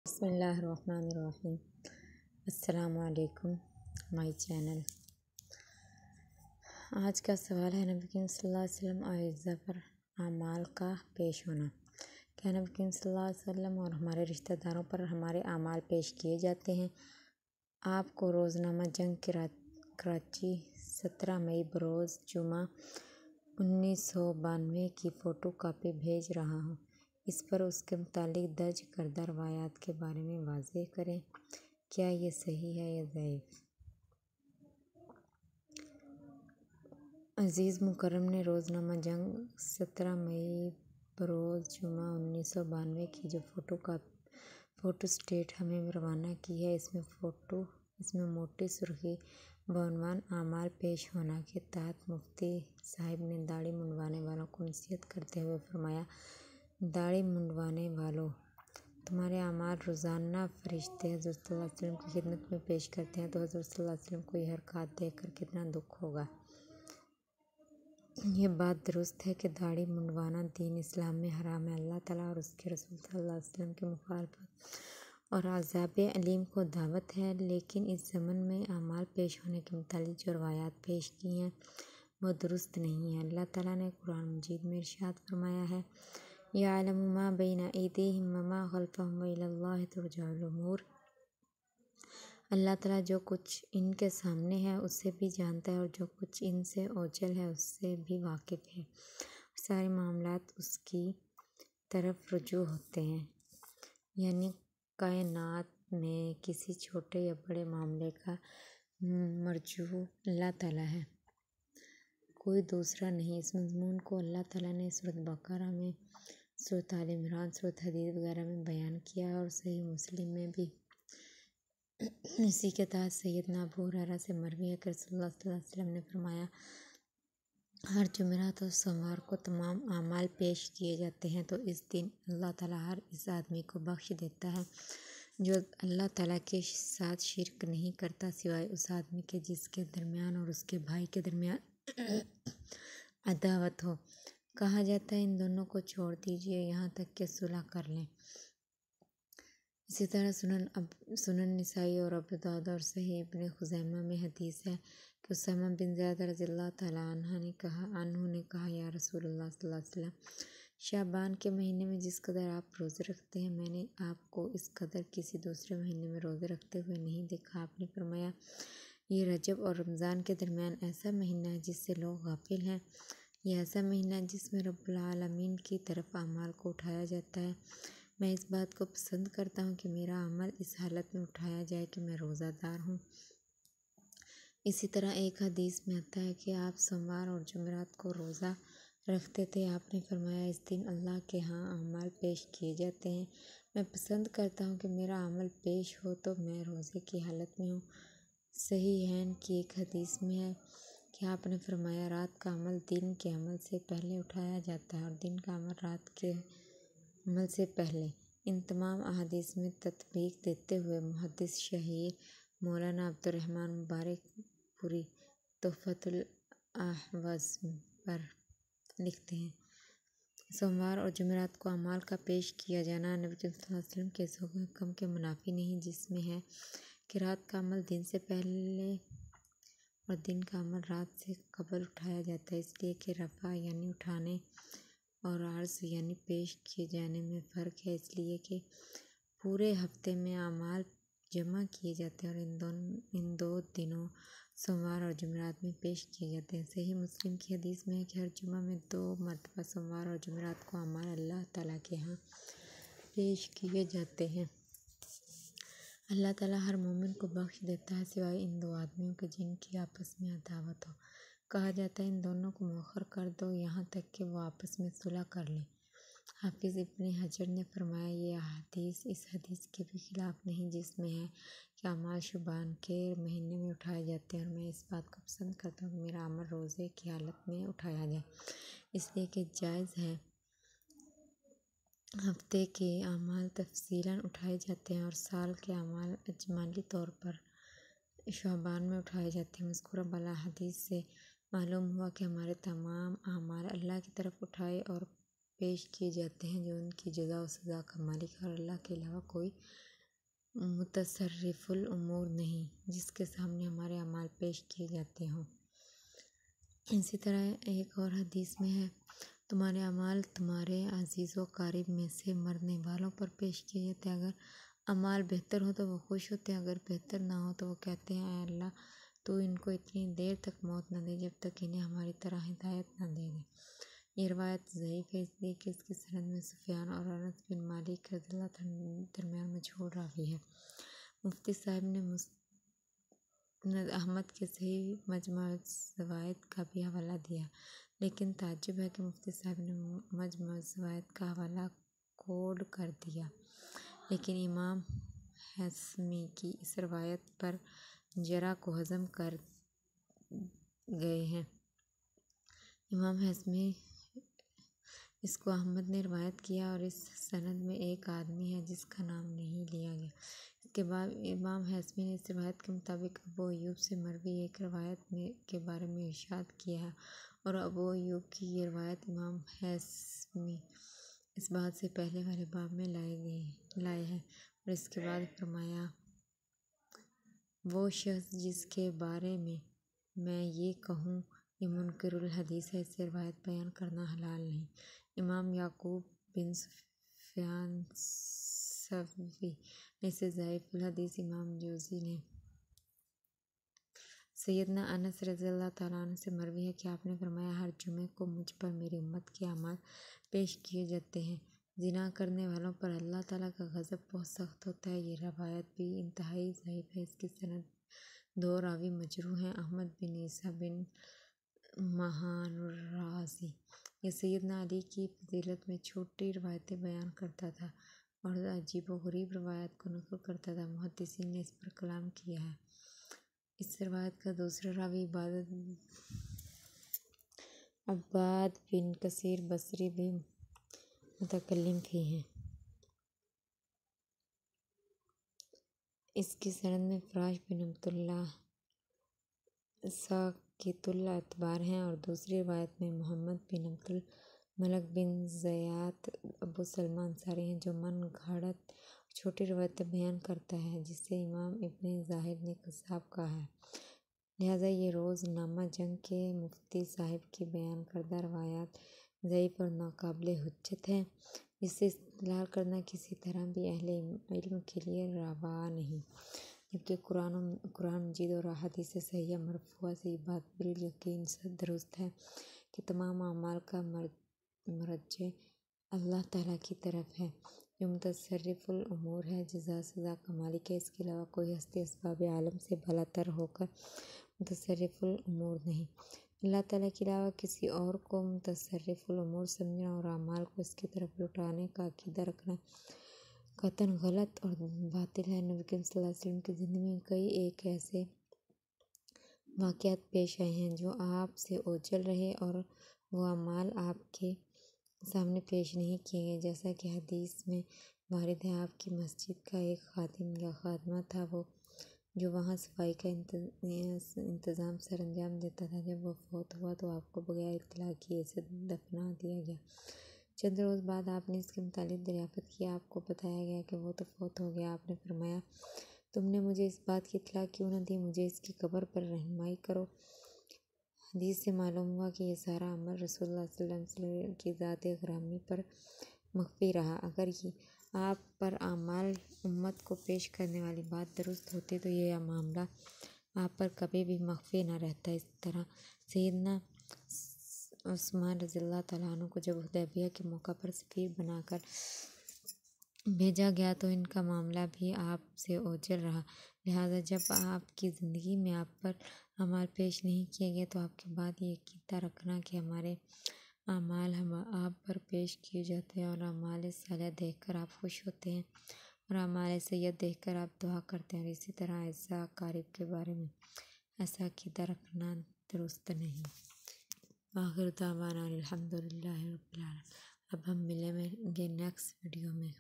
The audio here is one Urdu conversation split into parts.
بسم اللہ الرحمن الرحیم۔ السلام علیکم مائی چینل۔ آج کا سوال ہے نبی کریم صلی اللہ علیہ وسلم اور اجزاء پر اعمال کا پیش ہونا۔ کیا نبی کریم صلی اللہ علیہ وسلم اور ہمارے رشتہ داروں پر ہمارے اعمال پیش کیے جاتے ہیں؟ آپ کو روزنامہ جنگ کراچی 17 مئی بروز جمعہ 1992 کی فوٹو کاپی بھیج رہا ہوں۔ اس پر اس کے متعلق درج کردہ روایات کے بارے میں واضح کریں۔ کیا یہ صحیح ہے یا ضعیف؟ عزیز مکرم نے روزنامہ جنگ 17 مئی بروز جمعہ 1992 کی جو فوٹو سٹیٹ ہمیں روانہ کی ہے، اس میں موٹی سرخی بعنوان اعمال پیش ہونا کے تحت مفتی صاحب نے داڑھی منڈوانے والوں کو نصیحت کرتے ہوئے فرمایا: داڑھی منڈوانے والو، تمہارے اعمال روزانہ فرشتے حضرت صلی اللہ علیہ وسلم کی خدمت میں پیش کرتے ہیں، تو حضرت صلی اللہ علیہ وسلم کو یہ حرکات دیکھ کر کتنا دکھ ہوگا۔ یہ بات درست ہے کہ داڑھی منڈوانا دین اسلام میں حرام ہے۔ اللہ تعالیٰ اور اس کے رسول صلی اللہ علیہ وسلم کی مخالفت اور عذاب علیم کو دعوت ہے، لیکن اس ضمن میں اعمال پیش ہونے کے متعلق جو روایات پیش کی ہیں وہ درست نہیں ہیں۔ اللہ تعالیٰ نے قرآن مجید میں ارشاد فرمایا ہے: یعلم ما بین ایدیہم وما خلفہم والی اللہ ترجع الامور۔ اللہ تعالیٰ جو کچھ ان کے سامنے ہے اسے بھی جانتا ہے، اور جو کچھ ان سے اوجھل ہے اس سے بھی واقف ہے، اور سارے معاملات اس کی طرف رجوع ہوتے ہیں۔ یعنی کائنات میں کسی چھوٹے یا بڑے معاملے کا مرجع اللہ تعالیٰ ہے، کوئی دوسرا نہیں۔ اس مضمون کو اللہ تعالیٰ نے سورۃ بقرہ میں، سورۃ آل عمران، سورۃ حدید وغیرہ میں بیان کیا ہے، اور صحیح مسلم میں بھی۔ اسی کے تحت سیدنا ابو ہریرہ سے مروی ہے کہ رسول اللہ صلی اللہ علیہ وسلم نے فرمایا: ہر جمعرات اور سوموار کو تمام اعمال پیش کیے جاتے ہیں، تو اس دن اللہ تعالیٰ ہر اس آدمی کو بخش دیتا ہے جو اللہ تعالیٰ کے ساتھ شرک نہیں کرتا، سوائے اس آدمی کے جس کے درمیان اور اس کے بھائی کے درمیان عداوت ہو۔ کہا جاتا ہے ان دونوں کو چھوڑ دیجیے یہاں تک کہ صلح کر لیں۔ اسی طرح سنن نسائی اور ابو داؤد اور صحیح ابن خزیمہ میں حدیث ہے کہ اسامہ بن زید رضی اللہ تعالیٰ عنہ نے کہا: یا رسول اللہ صلی اللہ علیہ وسلم، شعبان کے مہینے میں جس قدر آپ روزے رکھتے ہیں، میں نے آپ کو اس قدر کسی دوسرے مہینے میں روزے رکھتے ہوئے نہیں دیکھا۔ آپ نے فرمایا: یہ رجب اور رمضان کے درمیان ایسا مہینہ ہے جس سے لوگ غافل ہیں، یہ ایسا مہینہ ہے جس میں رب العالمین کی طرف اعمال کو اٹھایا جاتا ہے۔ میں اس بات کو پسند کرتا ہوں کہ میرا عمل اس حالت میں اٹھایا جائے کہ میں روزہ دار ہوں۔ اسی طرح ایک حدیث میں آتا ہے کہ آپ سوموار اور جمعرات کو روزہ رکھتے تھے۔ آپ نے فرمایا: اس دن اللہ کے ہاں اعمال پیش کیے جاتے ہیں۔ میں پسند کرتا ہوں کہ میرا عمل پیش ہو تو میں روزے کی حالت میں ہوں۔ صحیحین کی ایک حدیث میں ہے کہ آپ نے فرمایا: رات کا عمل دن کے عمل سے پہلے اٹھایا جاتا ہے، اور دن کا عمل رات کے عمل سے پہلے۔ ان تمام احادیث میں تطبیق دیتے ہوئے محدث شہیر مولانا عبدالرحمن مبارک پوری تحفۃ الاحوذ پر لکھتے ہیں: سوموار اور جمعرات کو اعمال کا پیش کیا جانا نبی صلی اللہ علیہ وسلم کے اس حکم کے منافی نہیں جس میں ہے کہ رات کا عمل دن سے پہلے اور دن کا عمل رات سے قبل اٹھایا جاتا ہے، اس لیے کہ رفع یعنی اٹھانے اور عرض یعنی پیش کیے جانے میں فرق ہے، اس لیے کہ پورے ہفتے میں اعمال جمع کیے جاتے ہیں اور ان دو دنوں سوموار اور جمعرات میں پیش کیے جاتے ہیں۔ صحیح مسلم کی حدیث میں ہے کہ ہر جمعہ میں 2 مرتبہ سوموار اور جمعرات کو اعمال اللہ تعالیٰ کے ہاں پیش کیے جاتے ہیں۔ اللہ تعالیٰ ہر مومن کو بخش دیتا ہے سوائے ان 2 آدمیوں کے جن کی آپس میں عداوت ہو۔ کہا جاتا ہے ان دونوں کو مؤخر کر دو یہاں تک کہ وہ آپس میں صلح کر لیں۔ حافظ ابن حجر نے فرمایا: یہ حدیث اس حدیث کے بھی خلاف نہیں جس میں ہے کہ اعمال شعبان کے مہینے میں اٹھائے جاتے ہیں، اور میں اس بات کو پسند کرتا ہوں کہ میرا عمل روزے کی حالت میں اٹھایا جائے، اس لیے کہ جائز ہے ہفتے کے اعمال تفصیلاً اٹھائے جاتے ہیں اور سال کے اعمال اجمالی طور پر شعبان میں اٹھائے جاتے ہیں۔ مذکورہ بالا حدیث سے معلوم ہوا کہ ہمارے تمام اعمال اللہ کی طرف اٹھائے اور پیش کیے جاتے ہیں جو ان کی جزا و سزا کا مالک ہے، اور اللہ کے علاوہ کوئی متصرف الامور نہیں جس کے سامنے ہمارے اعمال پیش کیے جاتے ہوں۔ اسی طرح ایک اور حدیث میں ہے، تمہارے اعمال تمہارے عزیز و قریب میں سے مرنے والوں پر پیش کیے جاتے ہیں۔ اگر اعمال بہتر ہو تو وہ خوش ہوتے ہیں، اگر بہتر نہ ہو تو وہ کہتے ہیں اے اللہ تو ان کو اتنی دیر تک موت نہ دے جب تک انہیں ہماری طرح ہدایت نہ دے دے۔ یہ روایت ضعیف ہے اس لیے کہ اس کی سند میں سفیان اور انس بن مالک رضی اللہ عنہ درمیان مجہول راوی ہے۔ مفتی صاحب نے مسند احمد کے صحیح مجمع الزوائد کا بھی حوالہ دیا، لیکن تعجب ہے کہ مفتی صاحب نے مجمع الزوائد کا حوالہ کوڈ کر دیا، لیکن امام ہیثمی کی اس روایت پر جرح کو ہضم کر گئے ہیں۔ امام ہیثمی اس کو احمد نے روایت کیا اور اس سند میں ایک آدمی ہے جس کا نام نہیں لیا گیا۔ اس کے بعد امام ہیثمی نے اس روایت کے مطابق ابو ایوب سے مروی ایک روایت کے بارے میں ارشاد کیا ہے، اور ابو ایوب کی یہ روایت امام ہیثمی اس بات سے پہلے والے باب میں لائے ہیں، اور اس کے بعد فرمایا وہ شخص جس کے بارے میں یہ کہوں یہ منکر الحدیث ہے، اسے روایت بیان کرنا حلال نہیں۔ امام یعقوب بن سفیان ثوری نے اسے ضعیف الحدیث، امام جوزی نے سیدنا انس رضی اللہ تعالیٰ عنہ سے مروی ہے کہ آپ نے فرمایا ہر جمعے کو مجھ پر میری امت کے اعمال پیش کیے جاتے ہیں، زنا کرنے والوں پر اللہ تعالیٰ کا غضب بہت سخت ہوتا ہے۔ یہ روایت بھی انتہائی ضعیف ہے، اس کی سند دو راوی مجروح ہیں، احمد بن عیسیٰ بن مہان الرازی۔ یہ سیدنا علی کی فضیلت میں چھوٹی روایتیں بیان کرتا تھا اور عجیب و غریب روایات کو نقل کرتا تھا۔ محدثین نے اس پر کلام کیا ہے۔ اس روایت کا دوسرا راوی عباد بن کثیر بصری بھی متکلم ہی ہیں۔ اس کی سند میں فراش بن عبداللہ ساقط الاعتبار ہیں، اور دوسری روایت میں محمد بن عبد الملک بن زیاد ابو سلمہ انصاری ہیں، جو من گھڑت اور چھوٹی روایتیں بیان کرتا ہے، جسے امام ابن ظاہر نے کذاب کہا ہے۔ لہٰذا یہ روز نامہ جنگ کے مفتی صاحب کی بیان کردہ روایات ضعیف اور ناقابل حجت ہیں، جس سے استدلال کرنا کسی طرح بھی اہل علم کے لیے روا نہیں، جبکہ قرآن مجید اور احادیث صحیحہ مرفوعہ سے یہ بات بالیقین درست ہے کہ تمام اعمال کا مرجع اللہ تعالیٰ کی طرف ہے، جو متصرف الامور ہے، جزا سزا کا مالک ہے۔ اس کے علاوہ کوئی ہستی اسباب عالم سے بالا تر ہو کر متصرف الامور نہیں۔ اللہ تعالیٰ کے علاوہ کسی اور کو متصرف الامور سمجھنا اور اعمال کو اس کی طرف لوٹانے کا عقیدہ رکھنا قطعاً غلط اور باطل ہے۔ نبی کریم صلی اللہ علیہ وسلم کی زندگی میں کئی ایک ایسے واقعات پیش آئے ہیں جو آپ سے اوجھل رہے اور وہ اعمال آپ کے سامنے پیش نہیں کیے گئے، جیسا کہ حدیث میں وارد ہے۔ آپ کی مسجد کا ایک خادم یا خادمہ تھا جو وہاں صفائی کا انتظام سر انجام دیتا تھا۔ جب وہ فوت ہوا تو آپ کو بغیر اطلاع کیے اسے دفنا دیا گیا۔ چند روز بعد آپ نے اس کے متعلق دریافت کی، آپ کو بتایا گیا کہ وہ تو فوت ہو گیا۔ آپ نے فرمایا تم نے مجھے اس بات کی اطلاع کیوں نہ دی؟ مجھے اس کی قبر پر رہنمائی کرو۔ حدیث سے معلوم ہوا کہ یہ سارا عمل رسول اللہ صلی اللہ علیہ وسلم کی ذات گرامی پر مخفی رہا۔ اگر آپ پر اعمال امت کو پیش کرنے والی بات درست ہوتی تو یہ معاملہ آپ پر کبھی بھی مخفی نہ رہتا۔ اس طرح سیدنا عثمان رضی اللہ تعالیٰ عنہ کو جب حدیبیہ کے موقع پر سفیر بنا کر بھیجا گیا تو ان کا معاملہ بھی آپ سے اوجھل رہا، لہٰذا جب آپ کی زندگی میں آپ پر اعمال پیش نہیں کیے گئے تو آپ کے بعد یہ عقیدہ رکھنا کہ ہمارے اعمال آپ پر پیش کیے جاتے ہیں اور اعمال صالحہ دیکھ کر آپ خوش ہوتے ہیں اور اعمال سیئہ دیکھ کر آپ دعا کرتے ہیں، اور اسی طرح ایسا قریب کے بارے میں ایسا عقیدہ رکھنا درست نہیں۔ آخر دعوانا الحمد للہ رب العالمین۔ اب ہم ملیں گے نیکسٹ ویڈیو میں۔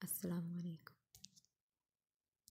السلام علیکم۔